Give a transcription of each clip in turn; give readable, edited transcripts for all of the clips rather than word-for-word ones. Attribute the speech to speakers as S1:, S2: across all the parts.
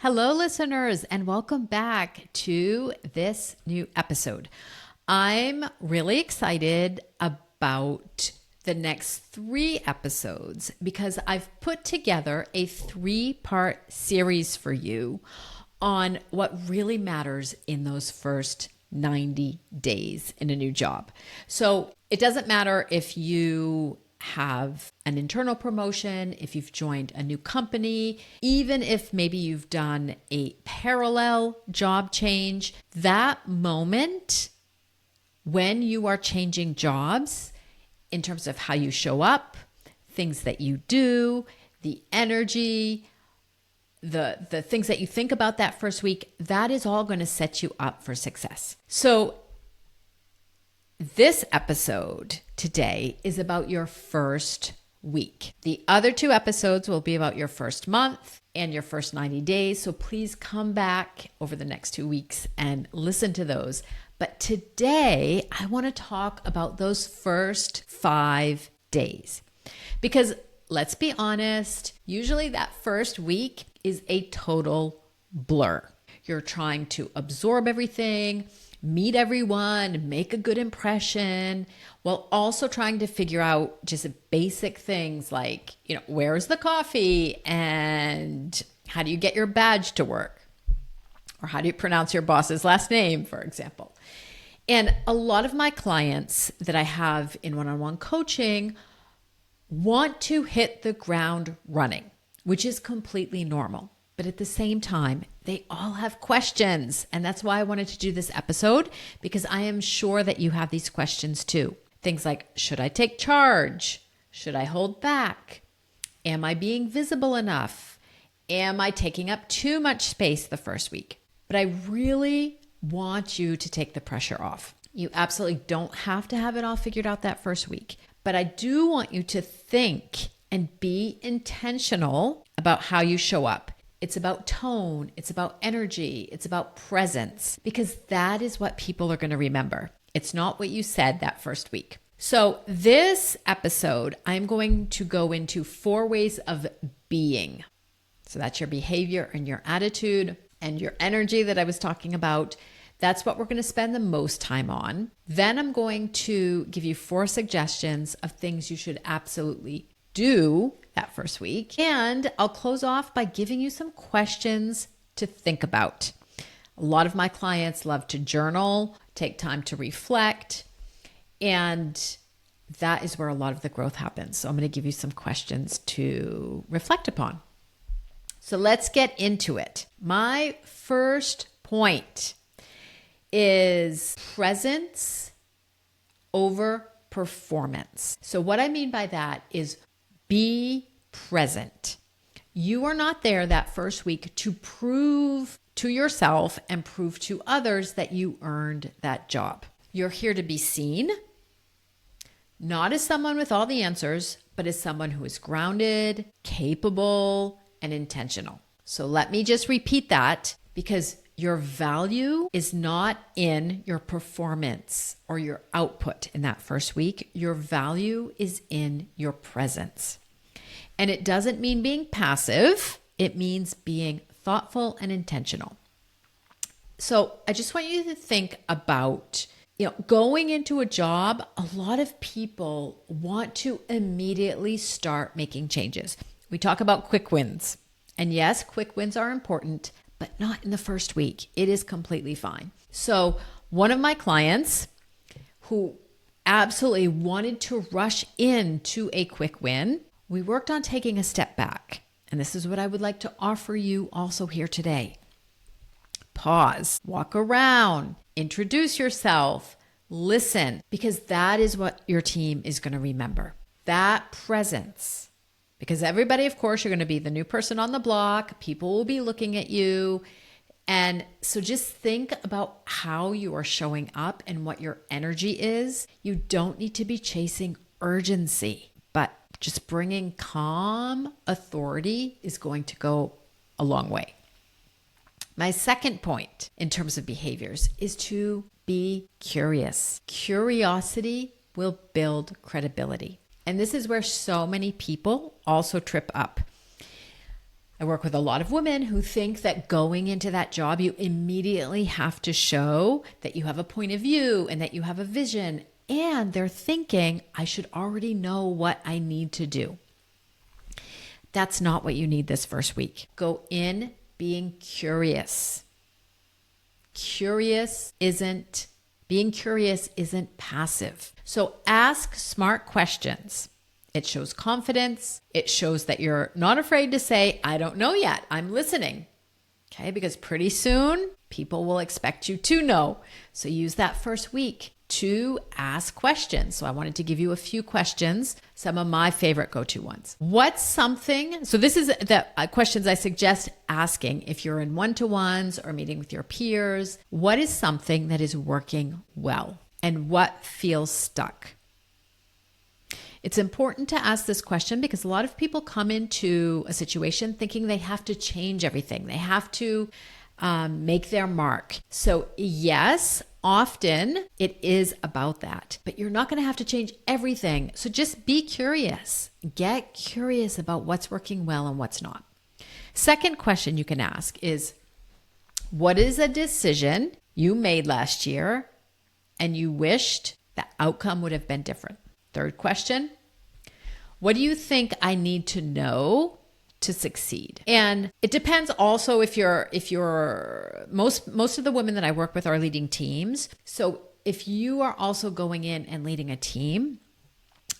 S1: Hello, listeners, and welcome back to this new episode. I'm really excited about the next 3 episodes because I've put together a 3-part series for you on what really matters in those first 90 days in a new job. So it doesn't matter if you have an internal promotion, if you've joined a new company, even if maybe you've done a parallel job change, that moment when you are changing jobs in terms of how you show up, things that you do, the energy, the things that you think about that first week, that is all going to set you up for success. So this episode today is about your first week. The other 2 episodes will be about your first month and your first 90 days. So please come back over the next 2 weeks and listen to those. But today I want to talk about those first 5 days. Because let's be honest, usually that first week is a total blur. You're trying to absorb everything, meet everyone, make a good impression, while also trying to figure out just basic things like, where's the coffee and how do you get your badge to work? Or how do you pronounce your boss's last name, for example? And a lot of my clients that I have in one-on-one coaching want to hit the ground running, which is completely normal. But at the same time, they all have questions. And that's why I wanted to do this episode, because I am sure that you have these questions too. Things like, should I take charge? Should I hold back? Am I being visible enough? Am I taking up too much space the first week? But I really want you to take the pressure off. You absolutely don't have to have it all figured out that first week. But I do want you to think and be intentional about how you show up. It's about tone, it's about energy, it's about presence, because that is what people are going to remember. It's not what you said that first week. So this episode, I'm going to go into 4 ways of being. So that's your behavior and your attitude and your energy that I was talking about. That's what we're going to spend the most time on. Then I'm going to give you 4 suggestions of things you should absolutely do that first week. And I'll close off by giving you some questions to think about. A lot of my clients love to journal, take time to reflect, and that is where a lot of the growth happens. So I'm going to give you some questions to reflect upon. So let's get into it. My first point is presence over performance. So what I mean by that is be present. You are not there that first week to prove to yourself and prove to others that you earned that job. You're here to be seen, not as someone with all the answers, but as someone who is grounded, capable, and intentional. So let me just repeat that, because your value is not in your performance or your output in that first week. Your value is in your presence. And it doesn't mean being passive. It means being thoughtful and intentional. So I just want you to think about, going into a job. A lot of people want to immediately start making changes. We talk about quick wins. And yes, quick wins are important, but not in the first week. It is completely fine. So one of my clients who absolutely wanted to rush into a quick win, we worked on taking a step back. And this is what I would like to offer you also here today. Pause, walk around, introduce yourself, listen, because that is what your team is going to remember. That presence. Because everybody, of course, you're going to be the new person on the block. People will be looking at you. And so just think about how you are showing up and what your energy is. You don't need to be chasing urgency, but just bringing calm authority is going to go a long way. My second point in terms of behaviors is to be curious. Curiosity will build credibility. And this is where so many people also trip up. I work with a lot of women who think that going into that job, you immediately have to show that you have a point of view and that you have a vision. And they're thinking, I should already know what I need to do. That's not what you need this first week. Go in being curious. Being curious isn't passive. So ask smart questions. It shows confidence. It shows that you're not afraid to say, I don't know yet. I'm listening. Okay, because pretty soon people will expect you to know. So use that first week to ask questions. So I wanted to give you a few questions, some of my favorite go-to ones. So this is the questions I suggest asking if you're in one-to-ones or meeting with your peers. What is something that is working well and what feels stuck? It's important to ask this question because a lot of people come into a situation thinking they have to change everything. They have to make their mark. So yes, often it is about that, but you're not going to have to change everything. So just be curious. Get curious about what's working well and what's not. Second question you can ask is, what is a decision you made last year and you wished the outcome would have been different? Third question, what do you think I need to know to succeed? And it depends also if you're most of the women that I work with are leading teams. So if you are also going in and leading a team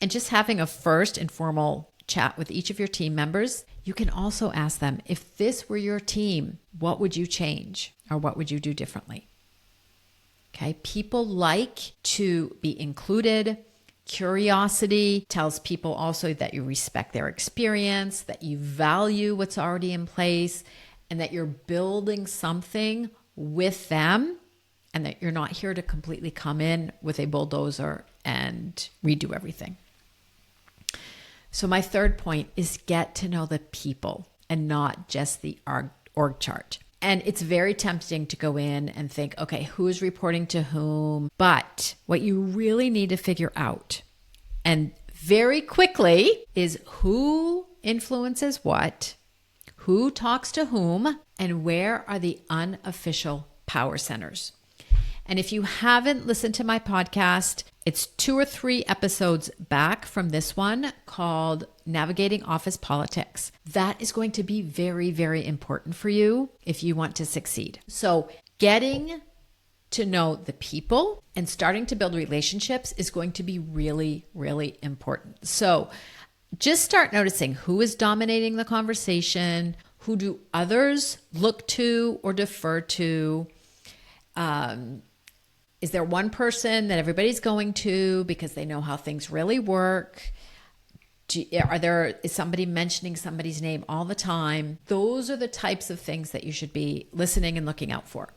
S1: and just having a first informal chat with each of your team members, you can also ask them, if this were your team, what would you change or what would you do differently? Okay, people like to be included. Curiosity tells people also that you respect their experience, that you value what's already in place, and that you're building something with them, and that you're not here to completely come in with a bulldozer and redo everything. So my third point is get to know the people and not just the org chart. And it's very tempting to go in and think, okay, who's reporting to whom? But what you really need to figure out, and very quickly, is who influences what, who talks to whom, and where are the unofficial power centers. And if you haven't listened to my podcast, it's 2 or 3 episodes back from this one called Navigating Office Politics. That is going to be very, very important for you if you want to succeed. So getting to know the people and starting to build relationships is going to be really, really important. So just start noticing who is dominating the conversation, who do others look to or defer to. Is there one person that everybody's going to because they know how things really work? Is somebody mentioning somebody's name all the time? Those are the types of things that you should be listening and looking out for.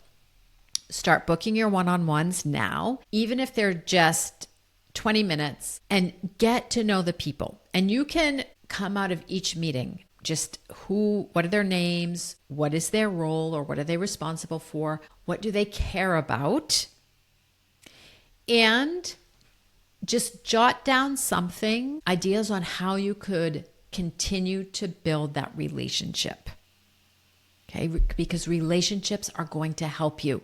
S1: Start booking your one-on-ones now, even if they're just 20 minutes, and get to know the people. And you can come out of each meeting just what are their names? What is their role, or what are they responsible for? What do they care about? And just jot down ideas on how you could continue to build that relationship. Okay, because relationships are going to help you.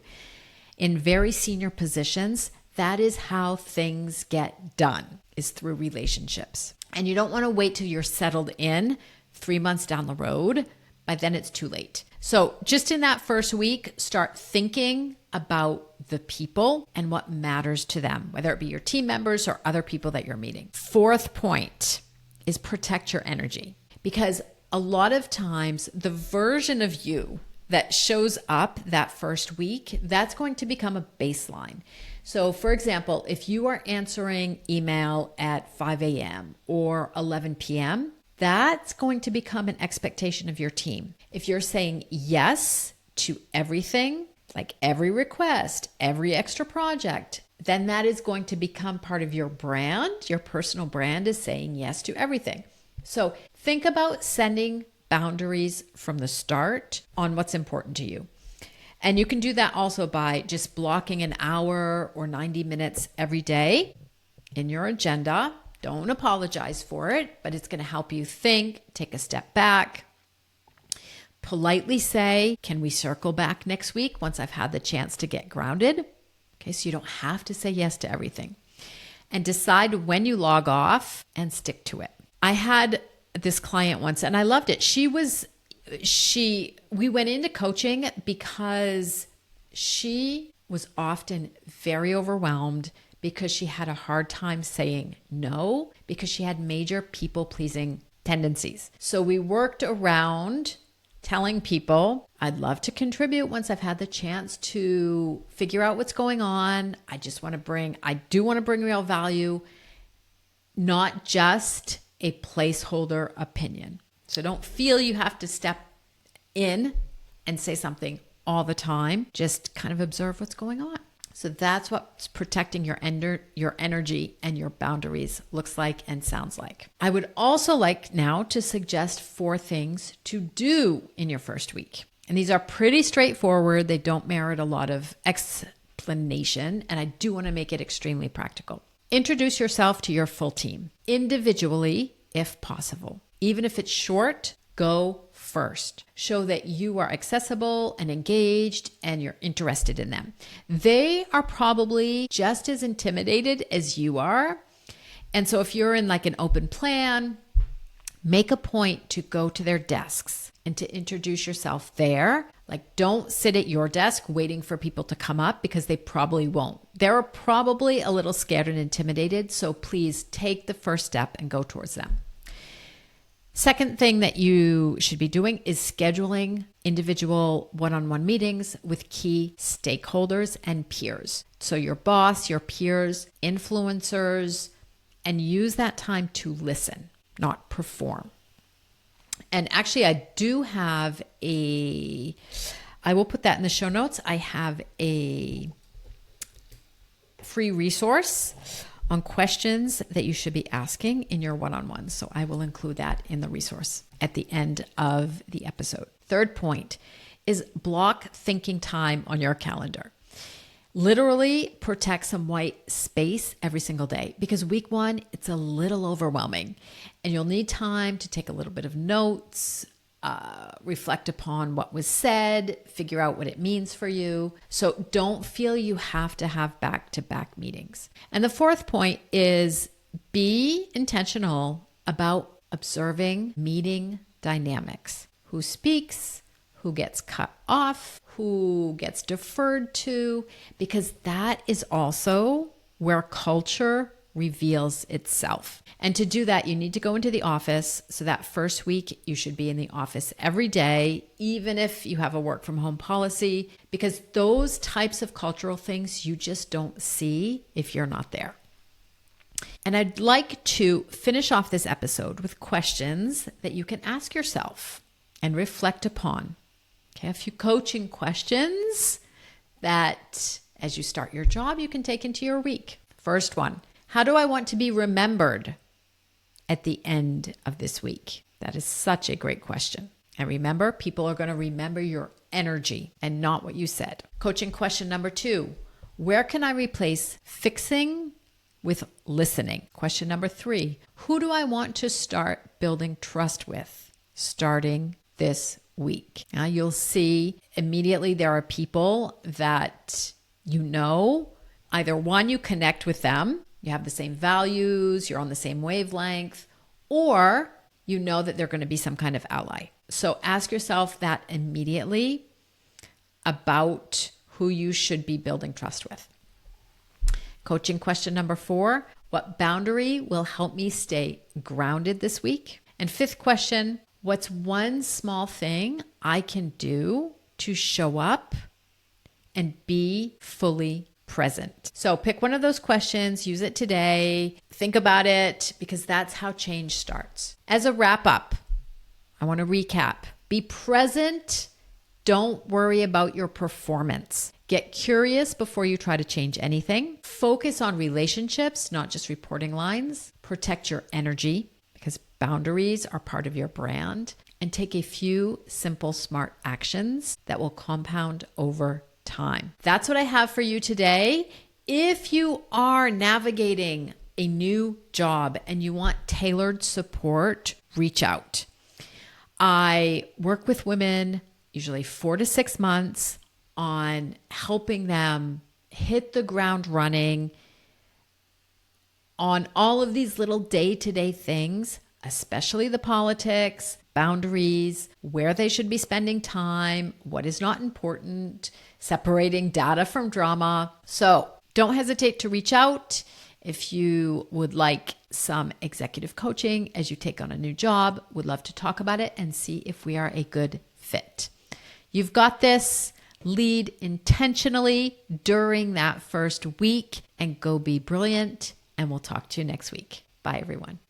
S1: In very senior positions, that is how things get done, is through relationships. And you don't want to wait till you're settled in 3 months down the road. By then it's too late. So just in that first week, start thinking about the people and what matters to them, whether it be your team members or other people that you're meeting. Fourth point is protect your energy, because a lot of times the version of you that shows up that first week, that's going to become a baseline. So for example, if you are answering email at 5 a.m. or 11 p.m., that's going to become an expectation of your team. If you're saying yes to everything, like every request, every extra project, then that is going to become part of your brand. Your personal brand is saying yes to everything. So think about sending boundaries from the start on what's important to you. And you can do that also by just blocking an hour or 90 minutes every day in your agenda. Don't apologize for it, but it's going to help you think, take a step back. Politely say, can we circle back next week once I've had the chance to get grounded? Okay, so you don't have to say yes to everything. And decide when you log off and stick to it. I had this client once and I loved it. We went into coaching because she was often very overwhelmed because she had a hard time saying no because she had major people-pleasing tendencies. So we worked around telling people, I'd love to contribute once I've had the chance to figure out what's going on. I do want to bring real value, not just a placeholder opinion. So don't feel you have to step in and say something all the time. Just kind of observe what's going on. So that's what protecting your energy and your boundaries looks like and sounds like. I would also like now to suggest 4 things to do in your first week. And these are pretty straightforward. They don't merit a lot of explanation. And I do want to make it extremely practical. Introduce yourself to your full team individually, if possible. Even if it's short, go first. Show that you are accessible and engaged and you're interested in them. They are probably just as intimidated as you are. And so if you're in like an open plan, make a point to go to their desks and to introduce yourself there. Like, don't sit at your desk waiting for people to come up because they probably won't. They're probably a little scared and intimidated. So please take the first step and go towards them. Second thing that you should be doing is scheduling individual one-on-one meetings with key stakeholders and peers. So your boss, your peers, influencers, and use that time to listen, not perform. And actually, I will put that in the show notes. I have a free resource on questions that you should be asking in your one-on-ones. So I will include that in the resource at the end of the episode. Third point is block thinking time on your calendar. Literally protect some white space every single day because week 1, it's a little overwhelming and you'll need time to take a little bit of notes, reflect upon what was said, figure out what it means for you. So don't feel you have to have back-to-back meetings. And the fourth point is be intentional about observing meeting dynamics. Who speaks, who gets cut off, who gets deferred to, because that is also where culture reveals itself. And to do that, you need to go into the office. So that first week, you should be in the office every day, even if you have a work from home policy, because those types of cultural things you just don't see if you're not there. And I'd like to finish off this episode with questions that you can ask yourself and reflect upon. Okay, a few coaching questions that as you start your job, you can take into your week. First one, how do I want to be remembered at the end of this week? That is such a great question. And remember, people are going to remember your energy and not what you said. Coaching question number 2, where can I replace fixing with listening? Question number 3, who do I want to start building trust with starting this week? Now you'll see immediately there are people that you know, either one, you connect with them, you have the same values, you're on the same wavelength, or you know that they're going to be some kind of ally. So ask yourself that immediately about who you should be building trust with. Coaching question number 4, what boundary will help me stay grounded this week? And 5th question, what's one small thing I can do to show up and be fully present? So pick one of those questions, use it today, think about it, because that's how change starts. As a wrap up, I want to recap. Be present. Don't worry about your performance. Get curious before you try to change anything. Focus on relationships, not just reporting lines. Protect your energy because boundaries are part of your brand. And take a few simple, smart actions that will compound over time. That's what I have for you today. If you are navigating a new job and you want tailored support, reach out. I work with women usually 4 to 6 months on helping them hit the ground running on all of these little day-to-day things, especially the politics, boundaries, where they should be spending time, what is not important, separating data from drama. So don't hesitate to reach out if you would like some executive coaching as you take on a new job. Would love to talk about it and see if we are a good fit. You've got this. Lead intentionally during that first week and go be brilliant. And we'll talk to you next week. Bye, everyone.